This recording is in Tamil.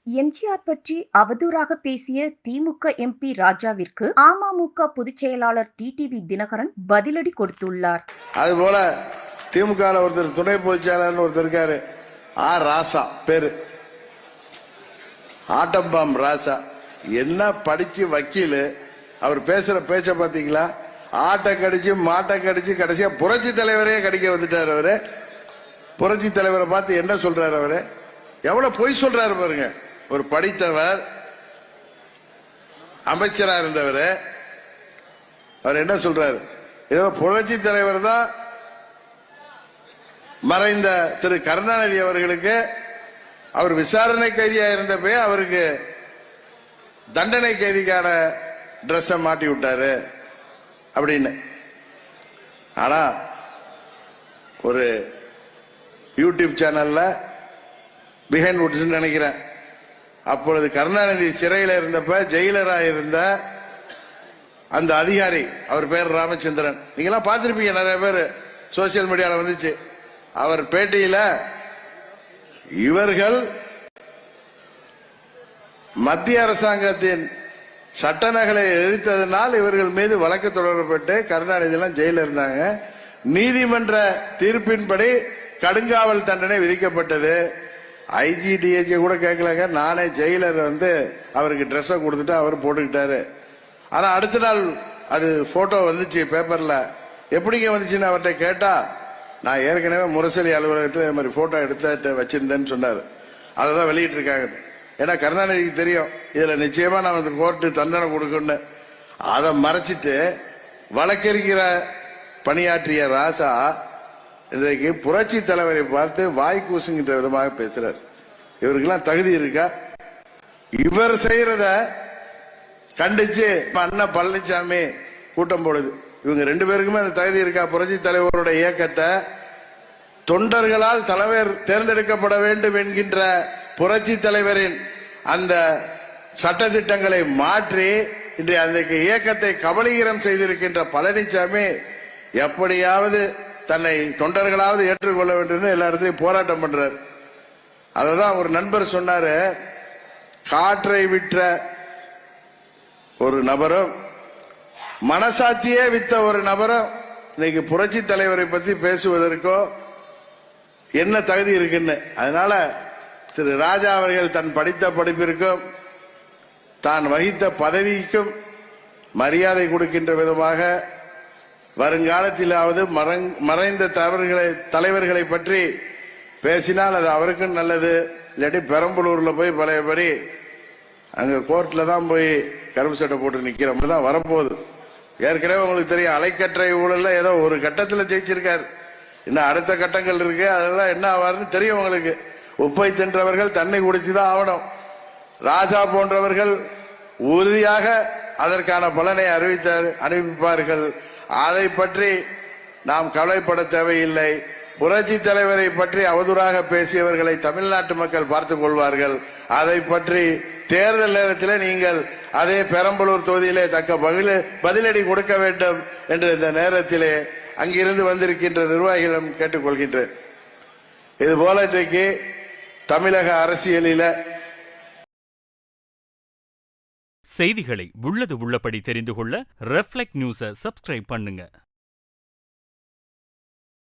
எம்ஜிஆர் பற்றி அவதூறாக பேசிய திமுக எம்பி ராஜாவிற்கு அமமுக பொதுச் செயலாளர் டிடிவி தினகரன் பதிலடி கொடுத்துள்ளார். அதுபோல திமுக ஒருத்தர் துணை பொதுச் செயலாளர் ஒருத்தர் இருக்காரு, ராசா பேரு, ஆட்டம்பாம் ராசா. என்ன படிச்சு வக்கீல், அவர் பேசுற பேச்ச பாத்தீங்களா? ஆட்டை கடிச்சு மாட்டை கடிச்சு கடைசியா புரட்சி தலைவரே கடிக்க வந்துட்டாரு. அவரு புரட்சி தலைவரை பார்த்து என்ன சொல்றாரு? அவரு எவ்வளவு பொய் சொல்றாரு பாருங்க. ஒரு படித்தவர், அமைச்சரா இருந்தவர், அவர் என்ன சொல்றாரு? புரட்சி தலைவர் தான் மறைந்த திரு கருணாநிதி அவர்களுக்கு அவர் விசாரணை கைதியா இருந்தப்ப அவருக்கு தண்டனை கைதிக்கான டிரெஸ் மாட்டி விட்டாரு அப்படின்னு. ஆனா ஒரு யூடியூப் சேனல்ல பிஹைண்ட் வுட்ஸ் நினைக்கிறேன், அப்பொழுது கருணாநிதி சிறையில் இருந்தப்ப ஜெயிலரா இருந்த அந்த அதிகாரி, அவர் பேர் ராமச்சந்திரன், நீங்கெல்லாம் பார்த்திருப்பீங்க, நிறைய பேர் சோசியல் மீடியால வந்துச்சு. அவர் பேட்டியில இவர்கள் மத்திய அரசாங்கத்தின் சட்ட நகலை எரித்ததனால் இவர்கள் மீது வழக்கு தொடரப்பட்டு கருணாநிதி எல்லாம் ஜெயில இருந்தாங்க. நீதிமன்ற தீர்ப்பின்படி கடுங்காவல் தண்டனை விதிக்கப்பட்டது. ஐஜி டிஐஜி கூட கேட்கலங்க, நானே ஜெயிலர் அவருக்கு ட்ரெஸ் கொடுத்துட்டு அவர் போட்டுக்கிட்டாரு. ஆனா அடுத்த நாள் அது போட்டோ வந்துச்சு பேப்பர்ல. எப்படிங்க வந்துச்சுன்னு அவர்கிட்ட கேட்டா, நான் ஏற்கனவே முரசொலி அலுவலகத்தில் இது மாதிரி போட்டோ எடுத்து வச்சிருந்தேன்னு சொன்னாரு. அததான் வெளியிட்டு இருக்காங்க. ஏன்னா கருணாநிதிக்கு தெரியும் இதுல நிச்சயமா நான் கோர்ட்டு தண்டனை கொடுக்கணும். அதை மறைச்சிட்டு வழக்கறிஞர பணியாற்றிய ராசா இன்றைக்கு புரட்சி தலைவரை பார்த்து வாய் கூசுங்கிற விதமாக பேசுறார். இவருக்கெல்லாம் தகுதி இருக்கா? இவர் செய்யறத கண்டிச்சு அண்ணா பழனிசாமி கூட்டம் போடுது. இவங்க ரெண்டு பேருக்குமே அந்த தகுதி இருக்கா? புரட்சி தலைவருடைய இயக்கத்தை தொண்டர்களால் தலைவர் தேர்ந்தெடுக்கப்பட வேண்டும் என்கின்ற புரட்சி தலைவரின் அந்த சட்டத்திட்டங்களை மாற்றி இன்றைய அந்த இயக்கத்தை கபலீகரம் செய்திருக்கின்ற பழனிசாமி எப்படியாவது தன்னை தொண்டர்களாவது ஏற்றுக்கொள்ள வேண்டும் எல்லா இடத்துலையும் போராட்டம் பண்றார். அததான் ஒரு நண்பர் சொன்னாரு, காற்றை விற்ற ஒரு நபரும் மனசாட்சியே வித்த ஒரு நபரும் இன்னைக்கு புரட்சி தலைவரை பத்தி பேசுவதற்கோ என்ன தகுதி இருக்குன்னு. அதனால திரு ராஜா அவர்கள் தன் படித்த படிப்பிற்கும் தான் வகித்த பதவிக்கும் மரியாதை கொடுக்கின்ற விதமாக வருங்காலத்திலாவது மறைந்த தலைவர்களை பற்றி பேசினால் அது அவருக்கும் நல்லது. இல்லாட்டி பெரம்பலூர்ல போய் பழையபடி அங்க கோர்ட்ல தான் போய் கருப்பு சட்டை போட்டு நிக்கிற மாதிரி தான் வரப்போகுது. ஏற்கனவே உங்களுக்கு தெரியும், அலைக்கற்றை ஊழல்ல ஏதோ ஒரு கட்டத்தில் ஜெயிச்சிருக்காரு. இன்னும் அடுத்த கட்டங்கள் இருக்கு, அதெல்லாம் என்ன ஆவாருன்னு தெரியும் உங்களுக்கு. உப்பை தின்றவர்கள் தண்ணி குடிச்சுதான் ஆகணும். ராஜா போன்றவர்கள் உறுதியாக அதற்கான பலனை அறிவிப்பார்கள். அதை பற்றி நாம் கவலைப்பட தேவையில்லை. புரட்சி தலைவரை பற்றி அவதூறாக பேசியவர்களை தமிழ்நாட்டு மக்கள் பார்த்துக் கொள்வார்கள். அதை பற்றி தேர்தல் நேரத்தில் நீங்கள் அதே பெரம்பலூர் தொகுதியிலே தக்க பதிலடி கொடுக்க வேண்டும் என்று இந்த நேரத்திலே அங்கிருந்து வந்திருக்கின்ற நிர்வாகிகளிடம் கேட்டுக்கொள்கின்றேன். இதுபோல இன்றைக்கு தமிழக அரசியலில செய்திகளை உள்ளது உள்ளபடி தெரிந்து கொள்ள ரெஃப்ளெக்ட் நியூஸை சப்ஸ்கிரைப் பண்ணுங்க.